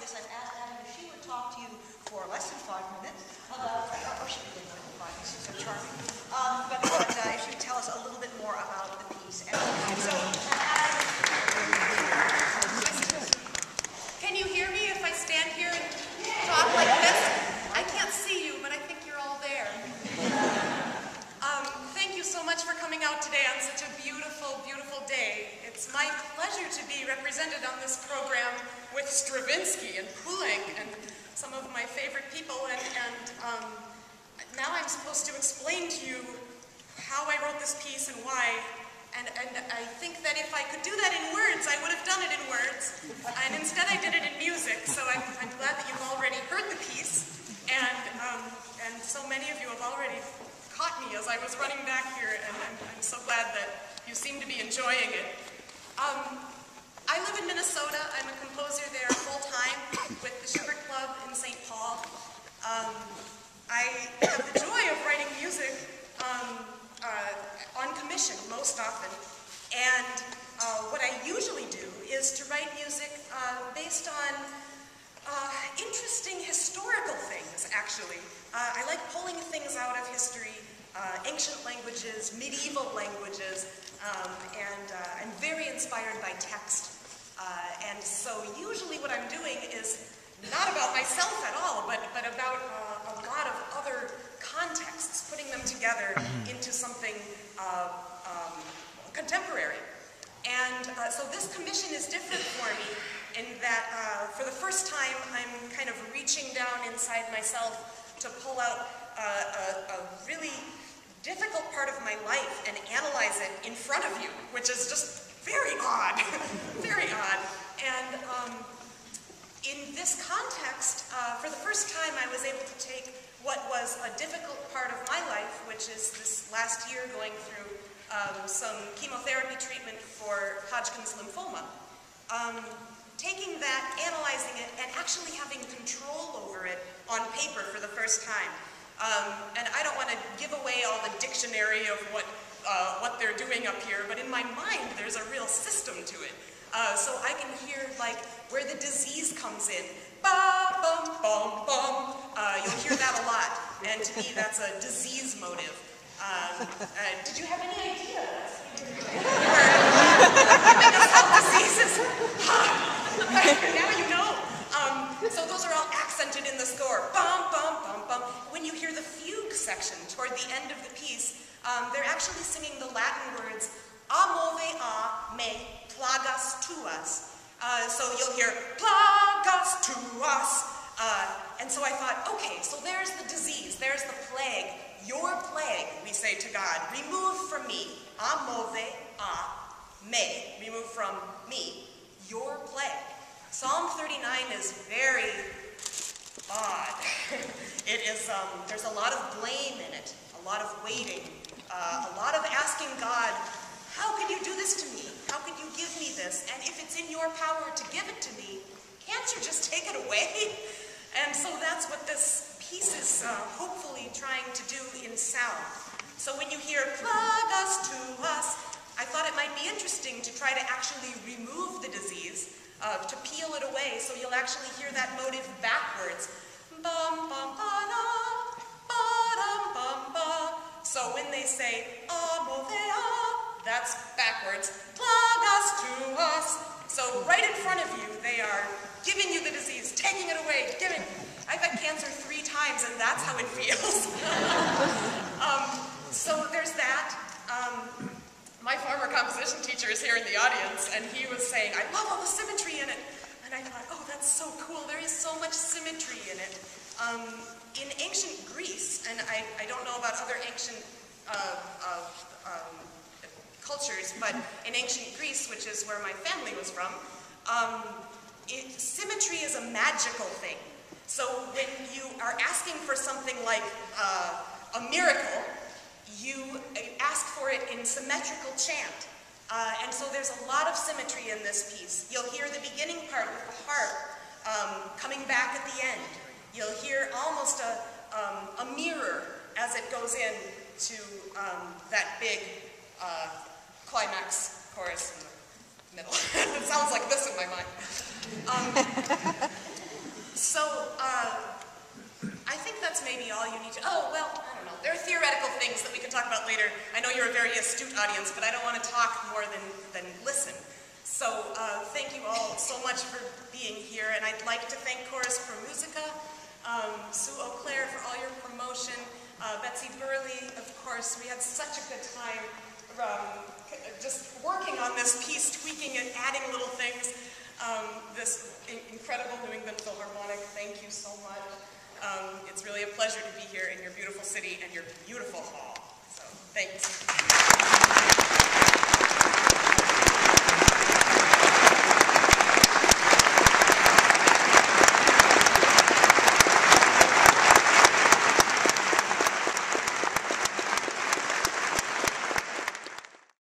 is I've asked Abbie if she would talk to you for less than 5 minutes about, or she could more than 5 minutes, she's so charming, but if she would tell us a little bit more about the piece. And so, can you hear me if I stand here and talk like this? I can't see you, but I think you're all there. Thank you so much for coming out today on such a beautiful, beautiful day. It's my pleasure to be represented on this program with Stravinsky and Poulenc and some of my favorite people. And now I'm supposed to explain to you how I wrote this piece and why. And I think that if I could do that in words, I would have done it in words. And instead I did it in music, so I'm glad that you've already heard the piece. And so many of you have already caught me as I was running back here, and I'm so glad that you seem to be enjoying it. I live in Minnesota. I'm a composer there full-time with the Schubert Club in St. Paul. I have the joy of writing music on commission most often. And what I usually do is to write music based on interesting historical things, actually. I like pulling things out of history, ancient languages, medieval languages, and I'm very inspired by text. And so usually what I'm doing is not about myself at all, but about a lot of other contexts, putting them together into something contemporary. And so this commission is different for me in that for the first time I'm kind of reaching down inside myself to pull out a really difficult part of my life and analyze it in front of you, which is just very odd, very odd. And in this context, for the first time I was able to take what was a difficult part of my life, which is this last year going through some chemotherapy treatment for Hodgkin's lymphoma. Taking that, analyzing it, and actually having control over it on paper for the first time. And I don't want to give away all the dictionary of what they're doing up here, but in my mind there's a real system to it. So I can hear like where the disease comes in. Ba bum bum bum. You'll hear that a lot, and to me that's a disease motive. Did you have any idea? Giving us health diseases. Now you know. So those are all accented in the score. Bum, bum, bum, bum. When you hear the fugue section toward the end of the piece, they're actually singing the Latin words, "Amove a me, plagas tuas." So you'll hear, "Plagas tuas." And so I thought, okay, so there's the disease, there's the plague. Your plague, we say to God, remove from me. Amove a me. Remove from me. Your plague. Psalm 39 is very odd. It is, there's a lot of blame in it, a lot of waiting, a lot of asking God, how could you do this to me? How could you give me this? And if it's in your power to give it to me, can't you just take it away? And so that's what this piece is hopefully trying to do in sound. So when you hear, plagas tuas, I thought it might be interesting to try to actually remove the disease, to peel it away, so you'll actually hear that motive backwards. Bum, bum, ba, na, ba, dum, bum, ba. So when they say, amove a, that's backwards. Plagas tuas. So right in front of you, they are giving you the disease, taking it away, giving. I've had cancer 3 times, and that's how it feels. So there's that. My former composition teacher is here in the audience, and he was saying, I love all the symmetry in it. And I thought, oh, that's so cool. There is so much symmetry in it. In ancient Greece, and I don't know about other ancient cultures, but in ancient Greece, which is where my family was from, symmetry is a magical thing. So when you are asking for something like a miracle, you ask for it in symmetrical chant. And so there's a lot of symmetry in this piece. You'll hear the beginning part with the harp coming back at the end. You'll hear almost a mirror as it goes in to that big climax chorus in the middle. It sounds like this in my mind. all you need to, oh, well, I don't know. There are theoretical things that we can talk about later. I know you're a very astute audience, but I don't want to talk more than listen. So thank you all so much for being here, and I'd like to thank Chorus for Musica, Sue Eau Claire for all your promotion, Betsy Burley, of course. We had such a good time just working on this piece, tweaking it, adding little things. This incredible New England Philharmonic, thank you so much. It's really a pleasure to be here in your beautiful city and your beautiful hall. So, thanks.